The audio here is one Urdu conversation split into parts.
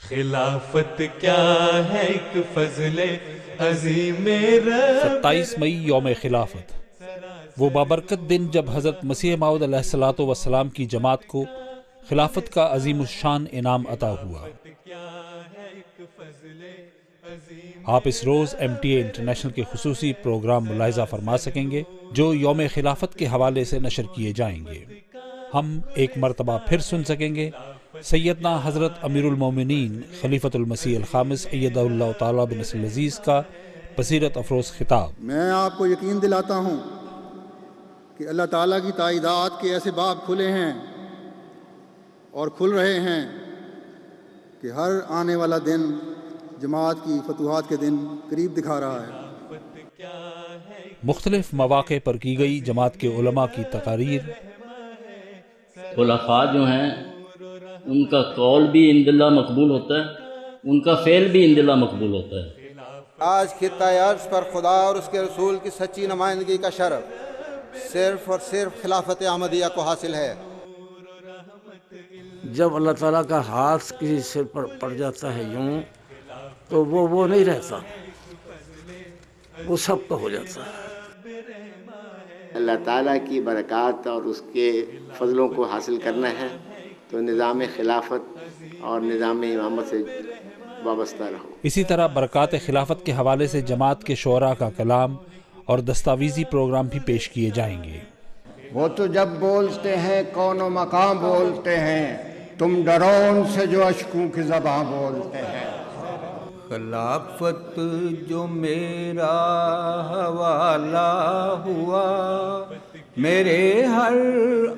خلافت کیا ہے ایک فضل عظیم رب. 27 مئی یوم خلافت، وہ بابرکت دن جب حضرت مسیح موعود علیہ الصلوۃ والسلام کی جماعت کو خلافت کا عظیم الشان انعام عطا ہوا۔ آپ اس روز MTA انٹرنیشنل کے خصوصی پروگرام ملاحظہ فرما سکیں گے جو یوم خلافت کے حوالے سے نشر کیے جائیں گے۔ ہم ایک مرتبہ پھر سن سکیں گے سیدنا حضرت امیر المومنین خلیفۃ المسیح الخامس ایدہ اللہ تعالیٰ بنصر العزیز کا بصیرت افروز خطاب۔ میں آپ کو یقین دلاتا ہوں کہ اللہ تعالیٰ کی تائیدات کے ایسے باب کھلے ہیں اور کھل رہے ہیں کہ ہر آنے والا دن جماعت کی فتوحات کے دن قریب دکھا رہا ہے۔ مختلف مواقع پر کی گئی جماعت کے علماء کی تقاریر۔ خلفاء جو ہیں ان کا قول بھی عند اللہ مقبول ہوتا ہے، ان کا فعل بھی عند اللہ مقبول ہوتا ہے۔ آج خطہ ارض پر خدا اور اس کے رسول کی سچی نمائندگی کا شرف صرف اور صرف خلافت احمدیہ کو حاصل ہے۔ جب اللہ تعالیٰ کا ہاتھ کسی سر پر پڑ جاتا ہے یوں تو وہ نہیں رہتا، وہ سب کا ہو جاتا ہے۔ اللہ تعالیٰ کی برکات اور اس کے فضلوں کو حاصل کرنا ہے تو نظام خلافت اور نظام امامت سے وابستہ رہو۔ اسی طرح برکات خلافت کے حوالے سے جماعت کے شعراء کا کلام اور دستاویزی پروگرام بھی پیش کیے جائیں گے۔ وہ تو جب بولتے ہیں کون و مقام بولتے ہیں، تم ڈرون سے جو اشکوں کی زباں بولتے ہیں۔ خلافت جو میرا حوالہ ہوا، میرے ہر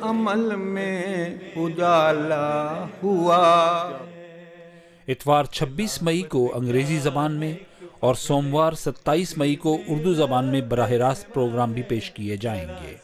عمل میں اجالا ہوا۔ اتوار 26 مئی کو انگریزی زبان میں اور سوموار 27 مئی کو اردو زبان میں براہ راست پروگرام بھی پیش کیے جائیں گے۔